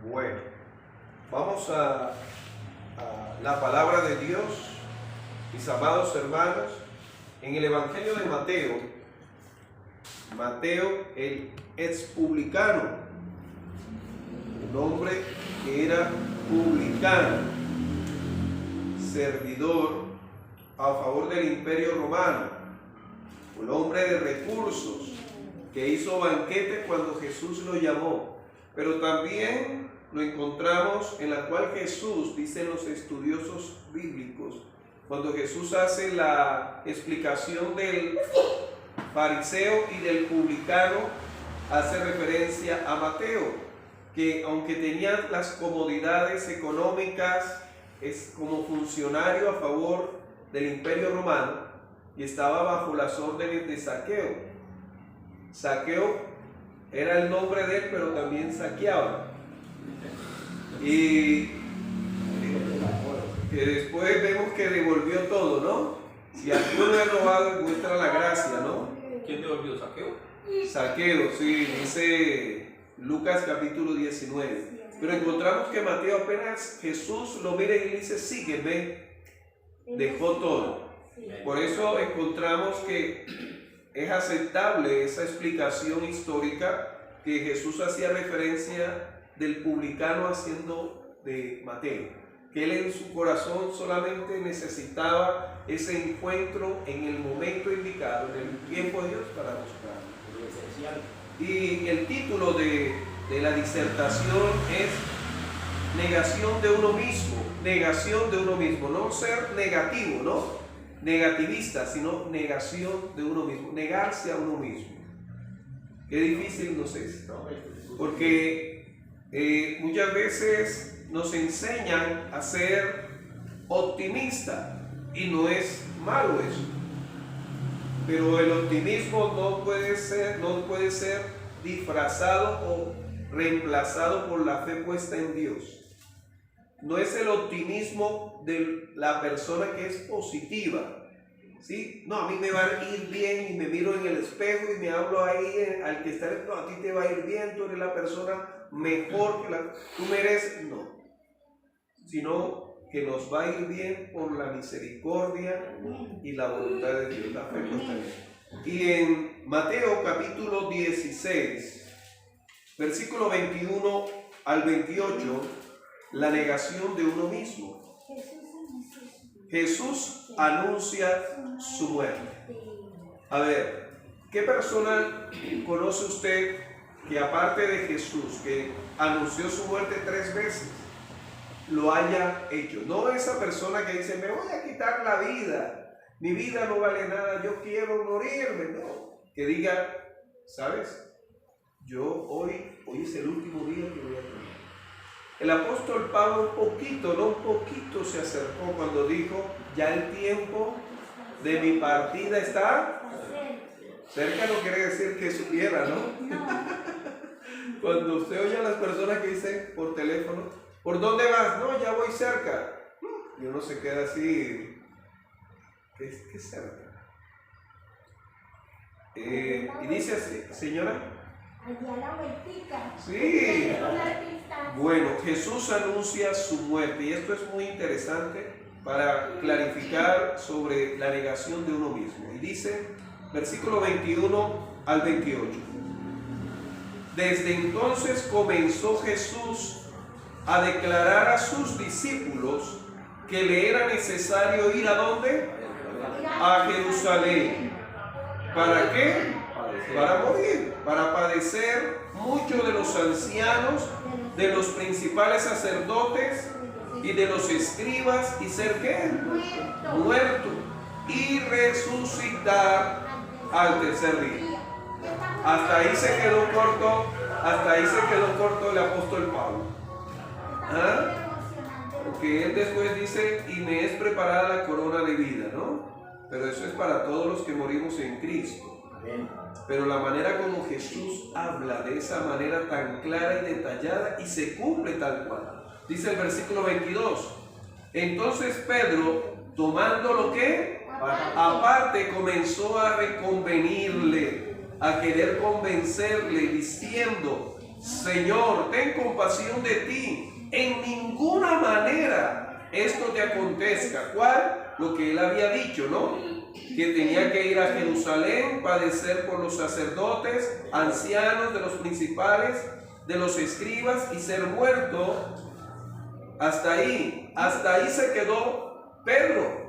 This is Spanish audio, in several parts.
Bueno, vamos a la palabra de Dios, mis amados hermanos, en el Evangelio de Mateo. Mateo, el ex publicano, un hombre que era publicano, servidor a favor del Imperio Romano, un hombre de recursos que hizo banquete cuando Jesús lo llamó, pero también lo encontramos en la cual Jesús, dicen los estudiosos bíblicos, cuando Jesús hace la explicación del fariseo y del publicano, hace referencia a Mateo, que aunque tenía las comodidades económicas, es como funcionario a favor del Imperio Romano y estaba bajo las órdenes de Zaqueo. Zaqueo era el nombre de él, pero también saqueaba. Y que después vemos que devolvió todo, ¿no? Si alguno es robado, muestra la gracia, ¿no? ¿Quién devolvió? ¿Saqueo? Saqueo, sí, dice Lucas capítulo 19. Pero encontramos que Mateo, apenas Jesús lo mira y le dice, sígueme, dejó todo. Por eso encontramos que es aceptable esa explicación histórica que Jesús hacía referencia del publicano haciendo de Mateo, que él en su corazón solamente necesitaba ese encuentro en el momento indicado, en el tiempo de Dios para buscarlo. Y el título de la disertación es negación de uno mismo, no ser negativo, ¿no? Negativista, sino negación de uno mismo, negarse a uno mismo. Qué difícil nos es, ¿no? Porque muchas veces nos enseñan a ser optimistas y no es malo eso, pero el optimismo no puede ser disfrazado o reemplazado por la fe puesta en Dios. No es el optimismo de la persona que es positiva, ¿sí? No, a mí me va a ir bien y me miro en el espejo y me hablo ahí al que está, no, a ti te va a ir bien, tú eres la persona mejor que tú mereces, no, sino que nos va a ir bien por la misericordia y la voluntad de Dios, la fe puesta en Él. Y en Mateo capítulo 16, versículo 21 al 28, la negación de uno mismo. Jesús anuncia su muerte. A ver, ¿qué persona conoce usted que aparte de Jesús, que anunció su muerte 3 veces, lo haya hecho? No esa persona que dice, me voy a quitar la vida, mi vida no vale nada, yo quiero morirme. No, que diga, ¿sabes? Hoy es el último día que voy a tener. El apóstol Pablo un poquito se acercó cuando dijo, ya el tiempo de mi partida está cerca. No quiere decir que supiera, ¿no? Cuando usted oye a las personas que dicen por teléfono, ¿por dónde vas? No, ya voy cerca. Y uno se queda así, ¿qué cerca? Y dice así, señora. Allá la vueltica. Sí. Bueno, Jesús anuncia su muerte y esto es muy interesante para clarificar sobre la negación de uno mismo. Y dice, versículo 21 al 28. Desde entonces comenzó Jesús a declarar a sus discípulos que le era necesario ir ¿a dónde? A Jerusalén. ¿Para qué? Para morir, para padecer muchos de los ancianos, de los principales sacerdotes y de los escribas y ser ¿qué? Muerto y resucitar al tercer día. Hasta ahí se quedó corto el apóstol Pablo. ¿Ah? Porque él después dice, y me es preparada la corona de vida, ¿no? Pero eso es para todos los que morimos en Cristo. Pero la manera como Jesús habla de esa manera tan clara y detallada y se cumple tal cual. Dice el versículo 22. Entonces Pedro, tomando lo que aparte, comenzó a reconvenirle, a querer convencerle, diciendo, Señor, ten compasión de ti. En ninguna manera esto te acontezca. ¿Cuál? Lo que él había dicho, ¿no? Que tenía que ir a Jerusalén, padecer por los sacerdotes, ancianos, de los principales, de los escribas y ser muerto. Hasta ahí se quedó Pedro.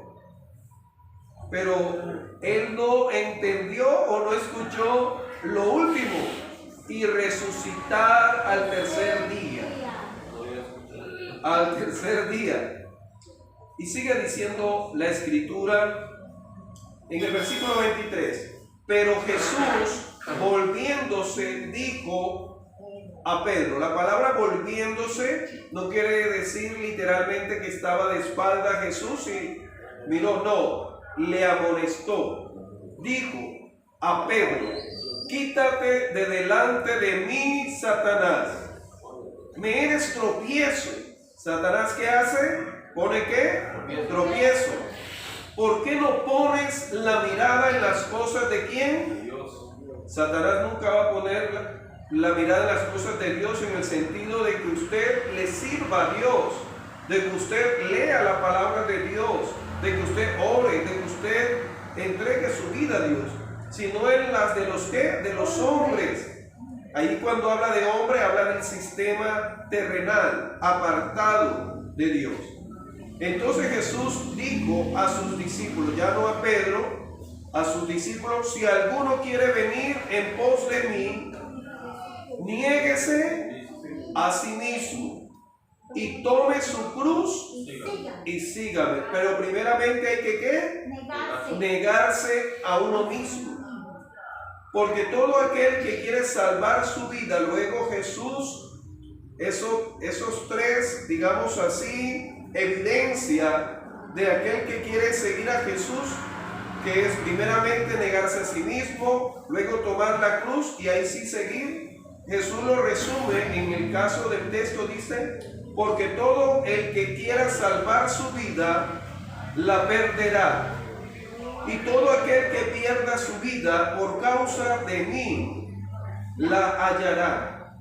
Pero él no entendió o no escuchó lo último: y resucitar al tercer día. Al tercer día. Y sigue diciendo la escritura en el versículo 23. Pero Jesús, volviéndose, dijo a Pedro. La palabra volviéndose no quiere decir literalmente que estaba de espalda a Jesús y miró, no, le amonestó. Dijo a Pedro: quítate de delante de mí, Satanás. Me eres tropiezo. ¿Satanás qué hace? ¿Pone qué? Tropiezo. ¿Por qué no pones la mirada en las cosas de quién? Dios. Satanás nunca va a poner la mirada en las cosas de Dios en el sentido de que usted le sirva a Dios, de que usted lea la palabra de Dios, de que usted ore, de que usted entregue su vida a Dios, sino en las de los ¿qué? De los hombres. Ahí cuando habla de hombre, habla del sistema terrenal, apartado de Dios. Entonces Jesús dijo a sus discípulos, ya no a Pedro, a sus discípulos: si alguno quiere venir en pos de mí, niéguese a sí mismo y tome su cruz y sígame. Pero primeramente hay que ¿qué? Negarse a uno mismo. Porque todo aquel que quiere salvar su vida, luego Jesús, esos tres, digamos así, evidencia de aquel que quiere seguir a Jesús, que es primeramente negarse a sí mismo, luego tomar la cruz y ahí sí seguir. Jesús lo resume en el caso del texto, dice: porque todo el que quiera salvar su vida, la perderá. Y todo aquel que pierda su vida por causa de mí, la hallará.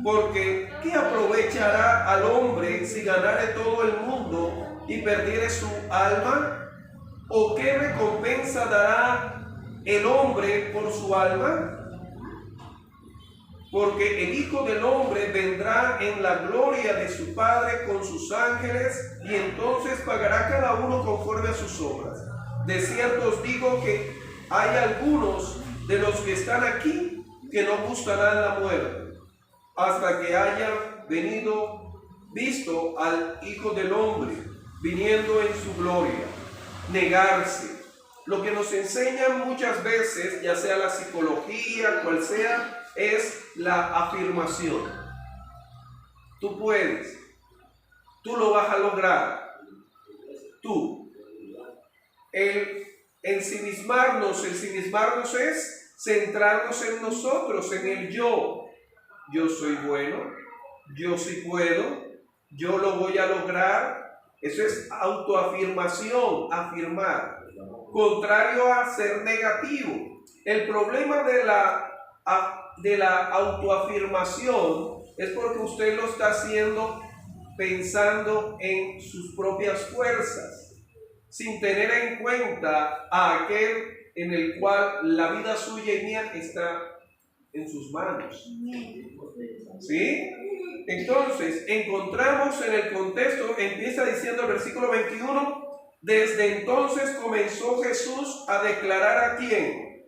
Porque ¿qué aprovechará al hombre si ganare todo el mundo y perdiere su alma? ¿O qué recompensa dará el hombre por su alma? Porque el Hijo del Hombre vendrá en la gloria de su Padre con sus ángeles, y entonces pagará cada uno conforme a sus obras. De cierto os digo que hay algunos de los que están aquí que no gustarán la muerte hasta que hayan visto al Hijo del Hombre viniendo en su gloria. Negarse. Lo que nos enseñan muchas veces, ya sea la psicología, cual sea, es la afirmación. Tú puedes. Tú lo vas a lograr. Tú. El ensimismarnos es centrarnos en nosotros, en el yo. Yo soy bueno, yo sí puedo, yo lo voy a lograr. Eso es autoafirmación, afirmar. Contrario a ser negativo. El problema de la autoafirmación es porque usted lo está haciendo pensando en sus propias fuerzas, sin tener en cuenta a aquel en el cual la vida suya y mía está en sus manos. ¿Sí? Entonces, encontramos en el contexto, empieza diciendo el versículo 21, desde entonces comenzó Jesús a declarar ¿a quién?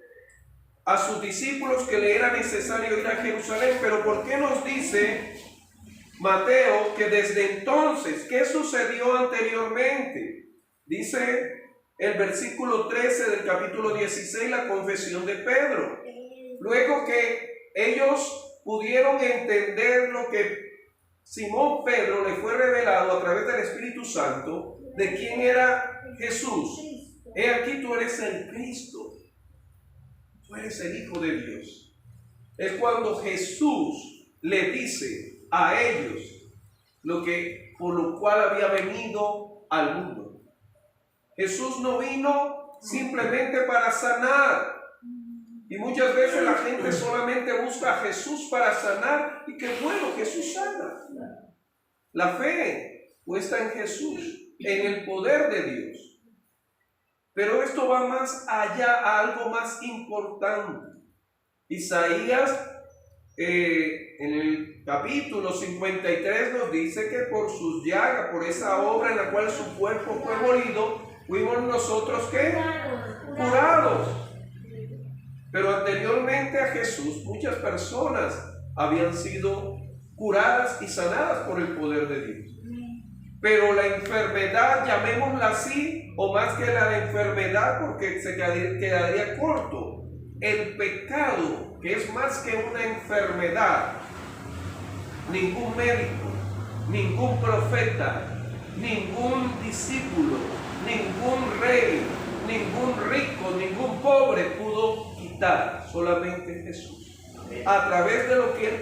A sus discípulos que le era necesario ir a Jerusalén. Pero ¿por qué nos dice Mateo que desde entonces? ¿Qué sucedió anteriormente? Dice el versículo 13 del capítulo 16, la confesión de Pedro. Luego que ellos pudieron entender lo que Simón Pedro le fue revelado a través del Espíritu Santo, de quién era Jesús. He aquí, tú eres el Cristo, tú eres el Hijo de Dios. Es cuando Jesús le dice a ellos por lo cual había venido al mundo. Jesús no vino simplemente para sanar. Y muchas veces la gente solamente busca a Jesús para sanar, y qué bueno, Jesús sana. La fe puesta en Jesús, en el poder de Dios. Pero esto va más allá, a algo más importante. Isaías en el capítulo 53 nos dice que por sus llagas, por esa obra en la cual su cuerpo fue molido, fuimos nosotros ¿qué? Curados. Pero anteriormente a Jesús muchas personas habían sido curadas y sanadas por el poder de Dios. Pero la enfermedad, llamémosla así, o más que la enfermedad porque se quedaría corto, el pecado, que es más que una enfermedad, ningún médico, ningún profeta, ningún discípulo, ningún rey, ningún rico, ningún pobre pudo quitar, solamente Jesús. A través de lo que él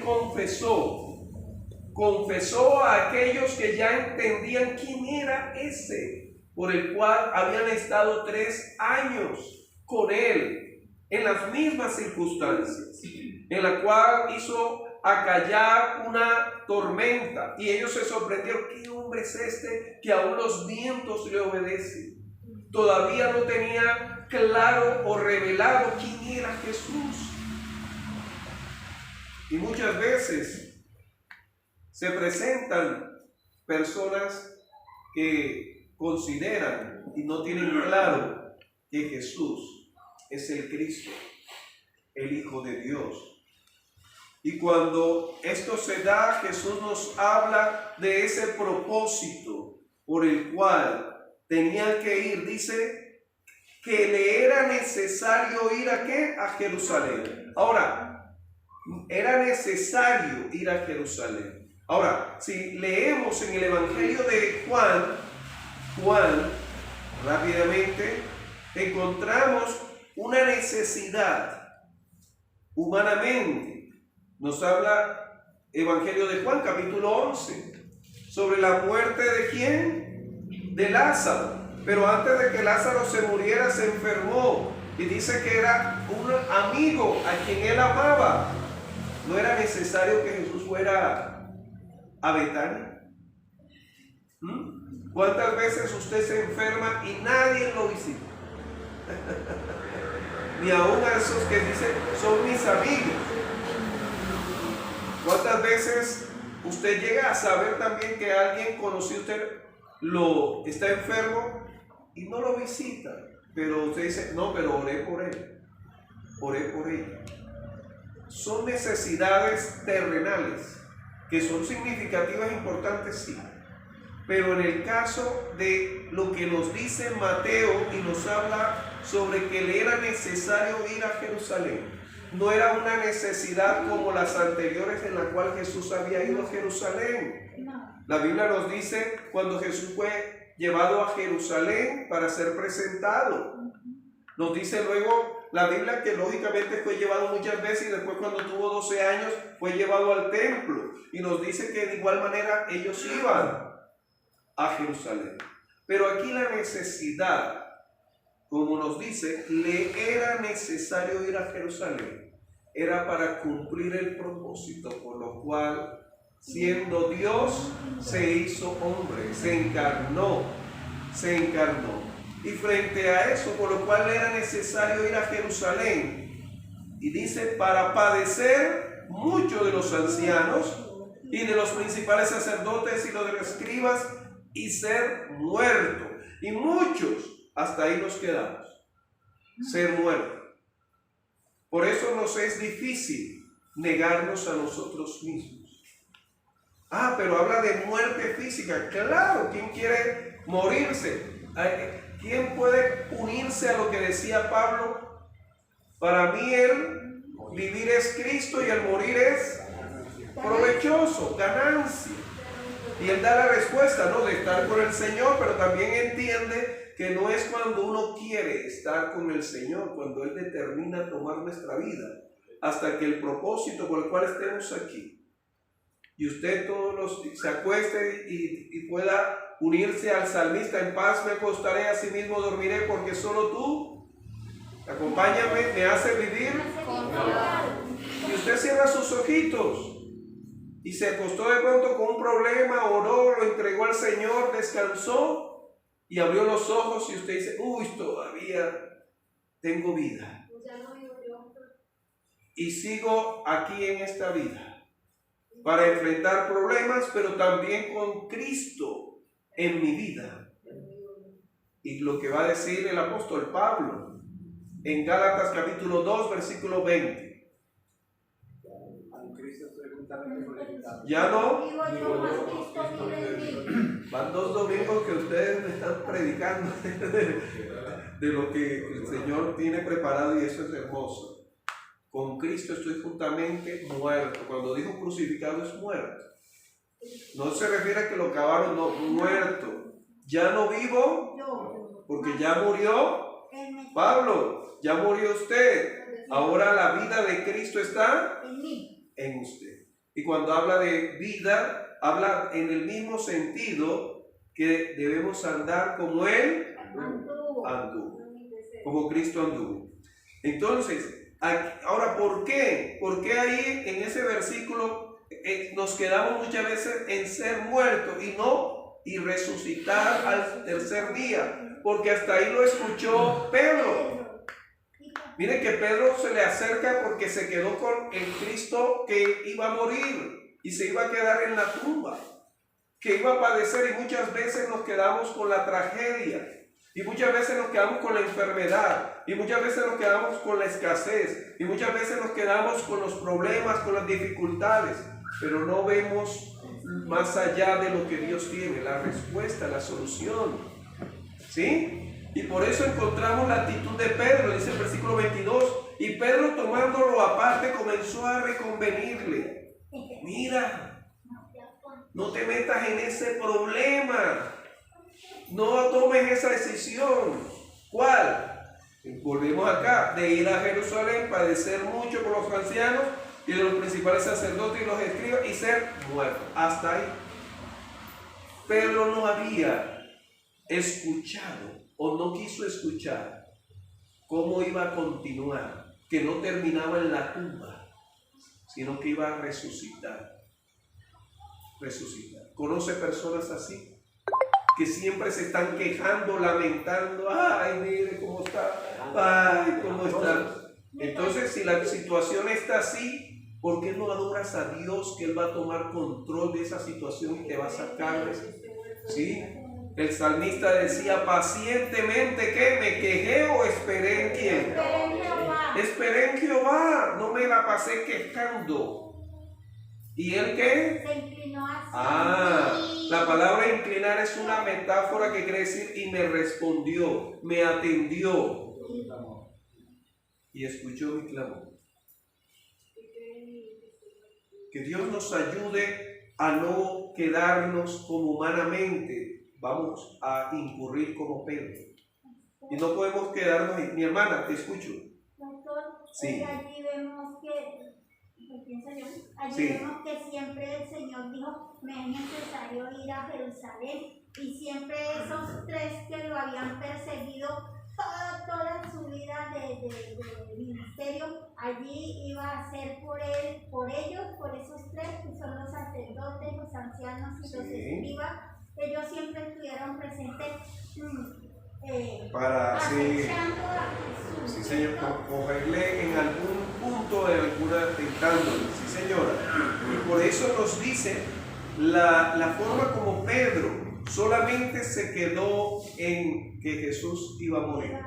confesó a aquellos que ya entendían quién era ese por el cual habían estado 3 años con él en las mismas circunstancias, en la cual hizo acallar una tormenta, y ellos se sorprendieron. ¿Qué hombre es este que aún los vientos le obedecen? Todavía no tenía claro o revelado quién era Jesús. Y muchas veces se presentan personas que consideran y no tienen claro que Jesús es el Cristo, el Hijo de Dios. Y cuando esto se da, Jesús nos habla de ese propósito por el cual tenían que ir. Dice que le era necesario ir ¿a qué? A Jerusalén. Ahora, era necesario ir a Jerusalén. Ahora, si leemos en el Evangelio de Juan, rápidamente, encontramos una necesidad humanamente. Nos habla Evangelio de Juan, capítulo 11, sobre la muerte de ¿quién? De Lázaro. Pero antes de que Lázaro se muriera, se enfermó. Y dice que era un amigo a quien él amaba. ¿No era necesario que Jesús fuera a Betania? ¿Cuántas veces usted se enferma y nadie lo visita? Ni aún a esos que dicen son mis amigos. ¿Cuántas veces usted llega a saber también que alguien conocido usted está enfermo y no lo visita? Pero usted dice, no, pero oré por él, oré por ella. Son necesidades terrenales que son significativas e importantes, sí. Pero en el caso de lo que nos dice Mateo y nos habla sobre que le era necesario ir a Jerusalén, no era una necesidad como las anteriores en la cual Jesús había ido a Jerusalén. La Biblia nos dice cuando Jesús fue llevado a Jerusalén para ser presentado. Nos dice luego la Biblia que lógicamente fue llevado muchas veces, y después cuando tuvo 12 años fue llevado al templo. Y nos dice que de igual manera ellos iban a Jerusalén. Pero aquí la necesidad, como nos dice, le era necesario ir a Jerusalén. Era para cumplir el propósito por lo cual, siendo Dios, se hizo hombre, se encarnó. Y frente a eso, por lo cual le era necesario ir a Jerusalén. Y dice, para padecer mucho de los ancianos y de los principales sacerdotes y los de los escribas, y ser muerto. Y muchos, hasta ahí nos quedamos, ser muerto. Por eso nos es difícil negarnos a nosotros mismos. Pero habla de muerte física. Claro, ¿quién quiere morirse? ¿Quién puede unirse a lo que decía Pablo? Para mí el vivir es Cristo y el morir es provechoso, ganancia. Y él da la respuesta, ¿no? De estar con el Señor, pero también entiende que no es cuando uno quiere estar con el Señor, cuando Él determina tomar nuestra vida, hasta que el propósito por el cual estemos aquí, y usted se acueste y pueda unirse al salmista, en paz me acostaré, asimismo dormiré, porque solo tú Acompáñame, me hace vivir. Y usted cierra sus ojitos y se acostó de pronto con un problema, oró, lo entregó al Señor, descansó y abrió los ojos y usted dice, uy, todavía tengo vida. Y sigo aquí en esta vida para enfrentar problemas, pero también con Cristo en mi vida. Y lo que va a decir el apóstol Pablo en Gálatas capítulo 2, versículo 20. Ya no. Van 2 domingos que ustedes me están predicando de lo que el Señor tiene preparado y eso es hermoso. Con Cristo estoy juntamente muerto. Cuando dijo crucificado es muerto. No se refiere a que lo acabaron, no, muerto. Ya no vivo porque ya murió Pablo, ya murió usted. Ahora la vida de Cristo está en usted. Y cuando habla de vida, habla en el mismo sentido que debemos andar como Él anduvo, como Cristo anduvo. Entonces, ahora, ¿por qué? Porque ahí en ese versículo nos quedamos muchas veces en ser muertos y resucitar al tercer día? Porque hasta ahí lo escuchó Pedro. Miren que Pedro se le acerca porque se quedó con el Cristo que iba a morir y se iba a quedar en la tumba, que iba a padecer, y muchas veces nos quedamos con la tragedia, y muchas veces nos quedamos con la enfermedad, y muchas veces nos quedamos con la escasez, y muchas veces nos quedamos con los problemas, con las dificultades, pero no vemos más allá de lo que Dios tiene, la respuesta, la solución, ¿sí? Y por eso encontramos la actitud de Pedro, dice el versículo 22, y Pedro tomándolo aparte comenzó a reconvenirle. Mira, no te metas en ese problema, no tomes esa decisión. ¿Cuál? Volvemos acá, de ir a Jerusalén, padecer mucho por los ancianos y de los principales sacerdotes y los escribas y ser muerto. Hasta ahí. Pedro no había escuchado o no quiso escuchar cómo iba a continuar, que no terminaba en la tumba, sino que iba a resucitar. ¿Conoce personas así? Que siempre se están quejando, lamentando, ay, mire cómo está, ay, cómo está. Entonces, si la situación está así, ¿por qué no adoras a Dios que Él va a tomar control de esa situación y te va a sacar de eso? ¿Sí? El salmista decía, pacientemente, ¿qué? ¿Me quejé o esperé en quién? Esperé en Jehová, no me la pasé quejando. ¿Y él qué? Se inclinó así. La palabra inclinar es una metáfora que quiere decir y me respondió, me atendió y escuchó mi clamor. Que Dios nos ayude a no quedarnos como humanamente vamos a incurrir como Pedro. Y no podemos quedarnos ahí. Mi hermana, te escucho. Doctor, sí. Allí vemos que, vemos que siempre el Señor dijo, me es necesario ir a Jerusalén. Y siempre esos 3 que lo habían perseguido toda su vida de ministerio, allí iba a ser por él, por ellos, por esos 3 que son los sacerdotes, los ancianos y los escribas. Ellos siempre estuvieron presentes para acechando a Jesús. Sí, señor, cogerle en algún punto, en alguna tentándole. Sí, señora. Y por eso nos dice la forma como Pedro solamente se quedó en que Jesús iba a morir.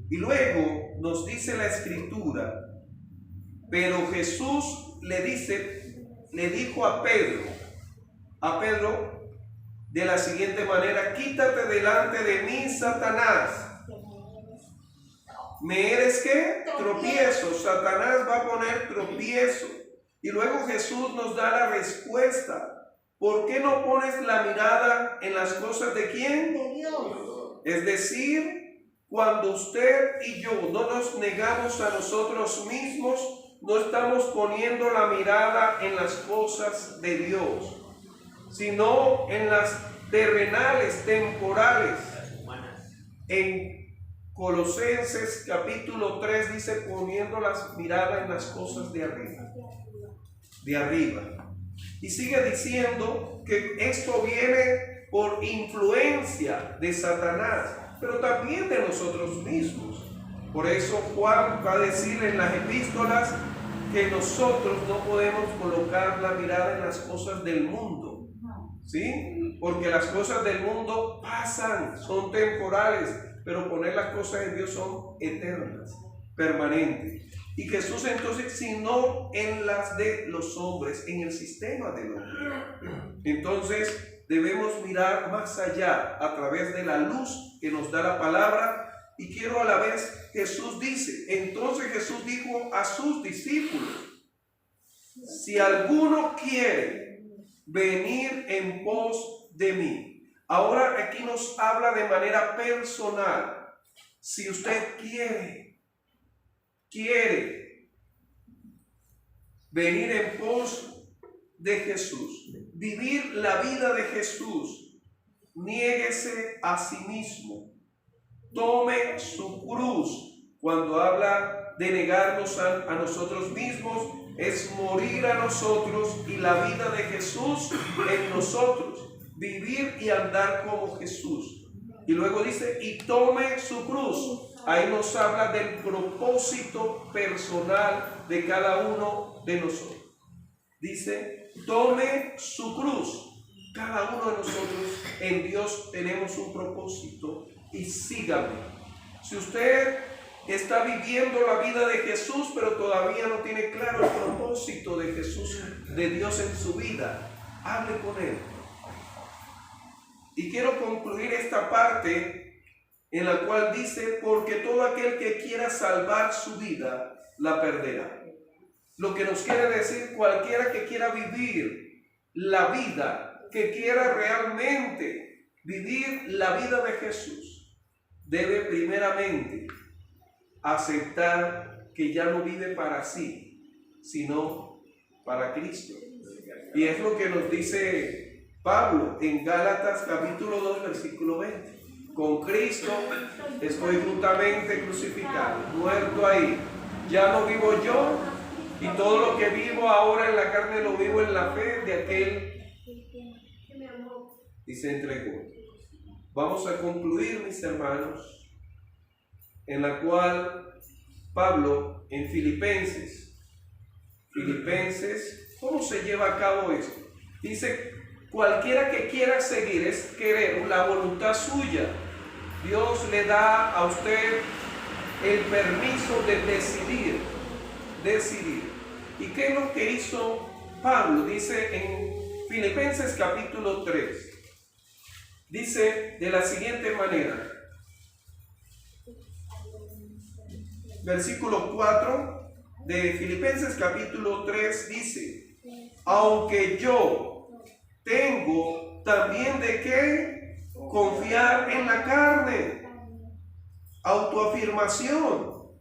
Y luego nos dice la Escritura, pero Jesús le dijo a Pedro, de la siguiente manera, quítate delante de mí, Satanás. ¿Me eres qué? Tropiezo. Satanás va a poner tropiezo. Y luego Jesús nos da la respuesta. ¿Por qué no pones la mirada en las cosas de quién? De Dios. Es decir, cuando usted y yo no nos negamos a nosotros mismos, no estamos poniendo la mirada en las cosas de Dios, sino en las terrenales, temporales, en Colosenses capítulo 3 dice, poniendo las miradas en las cosas de arriba. De arriba. Y sigue diciendo que esto viene por influencia de Satanás, pero también de nosotros mismos. Por eso Juan va a decir en las epístolas que nosotros no podemos colocar la mirada en las cosas del mundo, ¿sí? Porque las cosas del mundo pasan, son temporales, pero poner las cosas en Dios son eternas, permanentes. Y Jesús entonces, sino en las de los hombres, en el sistema del hombre. Entonces debemos mirar más allá a través de la luz que nos da la palabra. Y quiero a la vez, Jesús dice, entonces Jesús dijo a sus discípulos, si alguno quiere venir en pos de mí. Ahora aquí nos habla de manera personal. Si usted quiere venir en pos de Jesús, vivir la vida de Jesús, niéguese a sí mismo, tome su cruz. Cuando habla de negarnos a nosotros mismos, es morir a nosotros y la vida de Jesús en nosotros, vivir y andar como Jesús. Y luego dice, y tome su cruz. Ahí nos habla del propósito personal de cada uno de nosotros. Dice, tome su cruz. Cada uno de nosotros en Dios tenemos un propósito y sígame. Si usted está viviendo la vida de Jesús, pero todavía no tiene claro el propósito de Jesús, de Dios en su vida, hable con Él. Y quiero concluir esta parte en la cual dice, porque todo aquel que quiera salvar su vida, la perderá. Lo que nos quiere decir, cualquiera que quiera vivir la vida, que quiera realmente vivir la vida de Jesús, debe primeramente aceptar que ya no vive para sí, sino para Cristo. Y es lo que nos dice Pablo en Gálatas capítulo 2 versículo 20. Con Cristo estoy juntamente crucificado, muerto ahí. Ya no vivo yo, y todo lo que vivo ahora en la carne lo vivo en la fe de aquel y se entregó. Vamos a concluir, mis hermanos, en la cual Pablo en Filipenses, ¿cómo se lleva a cabo esto? Dice, cualquiera que quiera seguir, es querer, la voluntad suya. Dios le da a usted el permiso de decidir. ¿Y qué es lo que hizo Pablo? Dice en Filipenses capítulo 3. Dice de la siguiente manera. Versículo 4 de Filipenses capítulo 3 dice, aunque yo tengo también de qué confiar en la carne. Autoafirmación.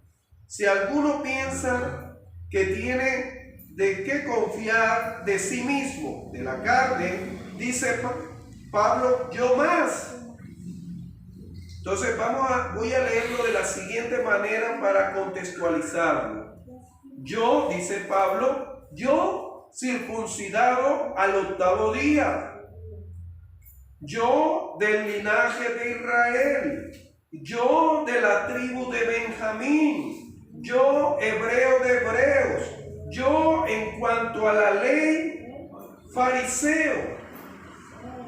Si alguno piensa que tiene de qué confiar de sí mismo, de la carne, dice Pablo, yo más. Entonces voy a leerlo de la siguiente manera para contextualizarlo. Yo, dice Pablo, yo circuncidado al 8º día, yo del linaje de Israel, yo de la tribu de Benjamín, yo hebreo de hebreos, yo en cuanto a la ley fariseo,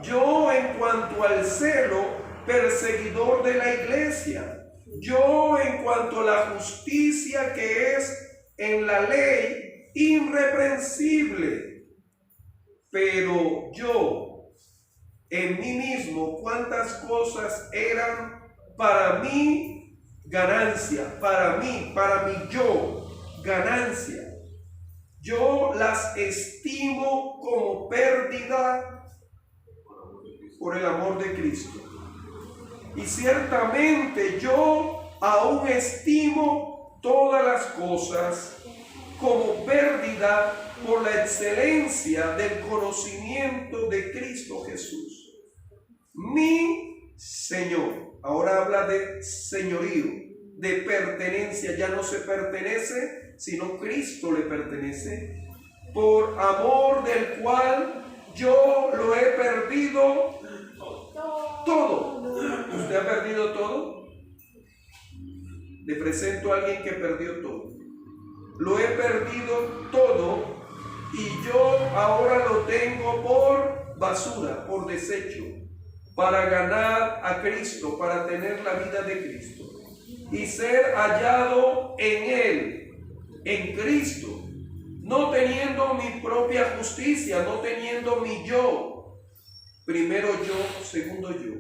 yo en cuanto al celo perseguidor de la iglesia, yo en cuanto a la justicia que es en la ley irreprensible. Pero yo en mí mismo, cuántas cosas eran para mí ganancia, para mi yo ganancia, yo las estimo como pérdida por el amor de Cristo. Y ciertamente yo aún estimo todas las cosas como pérdida por la excelencia del conocimiento de Cristo Jesús, mi Señor. Ahora habla de señorío, de pertenencia. Ya no se pertenece, sino Cristo le pertenece. Por amor del cual yo lo he perdido todo. ¿Usted ha perdido todo? Le presento a alguien que perdió todo. Lo he perdido todo y yo ahora lo tengo por basura, por desecho, para ganar a Cristo, para tener la vida de Cristo y ser hallado en Él, en Cristo, no teniendo mi propia justicia, no teniendo mi yo, primero yo, segundo yo,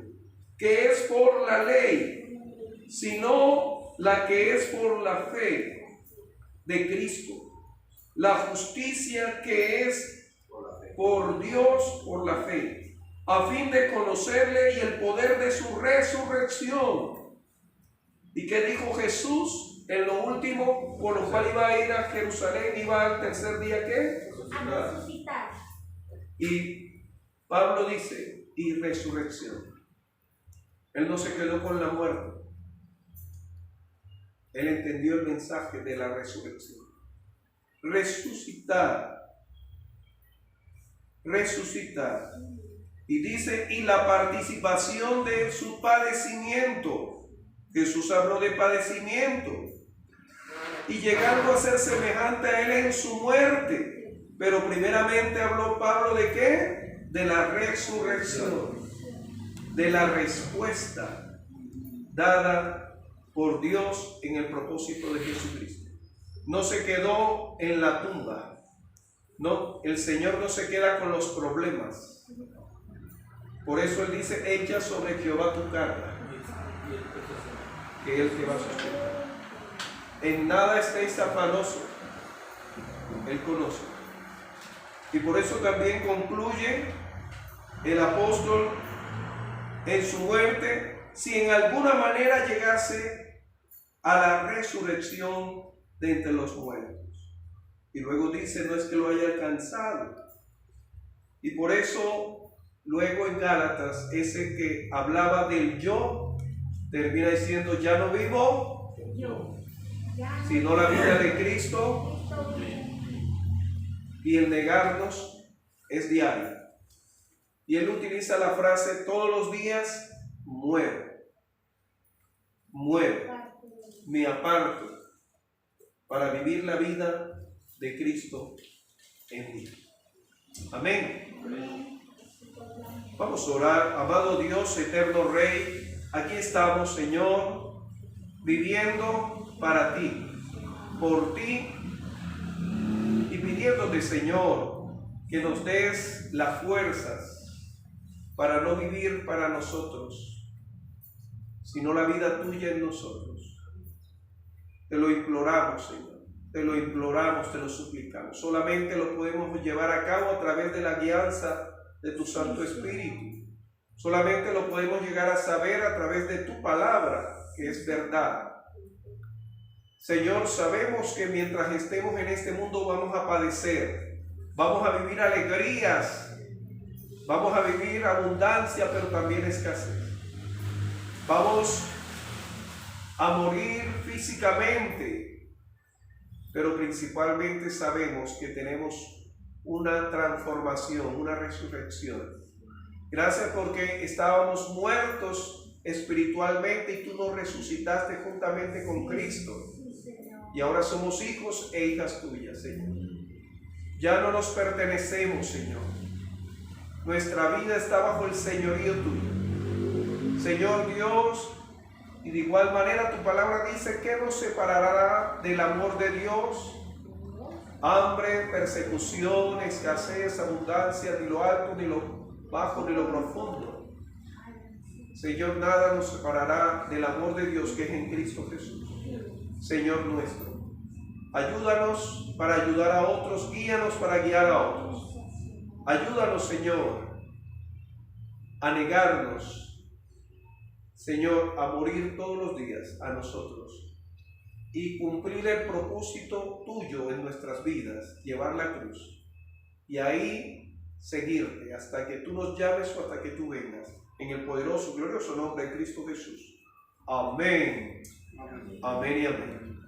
que es por la ley, sino la que es por la fe de Cristo, la justicia que es por Dios por la fe, a fin de conocerle y el poder de su resurrección. ¿Y qué dijo Jesús en lo último, por lo cual iba a ir a Jerusalén, iba al tercer día? ¿Qué? A resucitar. Y Pablo dice, y resurrección. Él no se quedó con la muerte. Él entendió el mensaje de la resurrección. Resucitar. Resucitar. Y dice, y la participación de su padecimiento. Jesús habló de padecimiento. Y llegando a ser semejante a Él en su muerte. Pero primeramente habló Pablo de ¿qué? De la resurrección. De la respuesta dada por Dios en el propósito de Jesucristo. No se quedó en la tumba. No, el Señor no se queda con los problemas. Por eso Él dice, echa sobre Jehová tu carga, que Él te va a sustentar. En nada estéis afanosos. Él conoce. Y por eso también concluye el apóstol en su muerte, si en alguna manera llegase a la resurrección de entre los muertos. Y luego dice, no es que lo haya alcanzado. Y por eso, luego en Gálatas, ese que hablaba del yo, termina diciendo, ya no vivo yo, sino la vida de Cristo. Y el negarnos es diario. Y él utiliza la frase, todos los días muero, me aparto para vivir la vida de Cristo en mí. Amén. Vamos a orar. Amado Dios, eterno Rey, aquí estamos, Señor, viviendo para ti, por ti, y pidiéndote, Señor, que nos des las fuerzas para no vivir para nosotros, sino la vida tuya en nosotros. Te lo imploramos, Señor, te lo imploramos, te lo suplicamos. Solamente lo podemos llevar a cabo a través de la guianza de tu Santo Espíritu. Solamente lo podemos llegar a saber a través de tu palabra, que es verdad. Señor, sabemos que mientras estemos en este mundo vamos a padecer, vamos a vivir alegrías, vamos a vivir abundancia, pero también escasez. Vamos a morir físicamente, pero principalmente sabemos que tenemos una transformación, una resurrección. Gracias porque estábamos muertos espiritualmente y tú nos resucitaste juntamente con Cristo. Y ahora somos hijos e hijas tuyas, Señor. Ya no nos pertenecemos, Señor. Nuestra vida está bajo el señorío tuyo. Señor Dios, y de igual manera tu palabra dice que nos separará del amor de Dios. Hambre, persecución, escasez, abundancia, ni lo alto, ni lo bajo, ni lo profundo. Señor, nada nos separará del amor de Dios que es en Cristo Jesús, Señor nuestro. Ayúdanos para ayudar a otros, guíanos para guiar a otros. Ayúdanos, Señor, a negarnos, Señor, a morir todos los días a nosotros y cumplir el propósito tuyo en nuestras vidas, llevar la cruz y ahí seguirte hasta que tú nos llames o hasta que tú vengas. en el poderoso, glorioso nombre de Cristo Jesús. Amén. Amén y amén.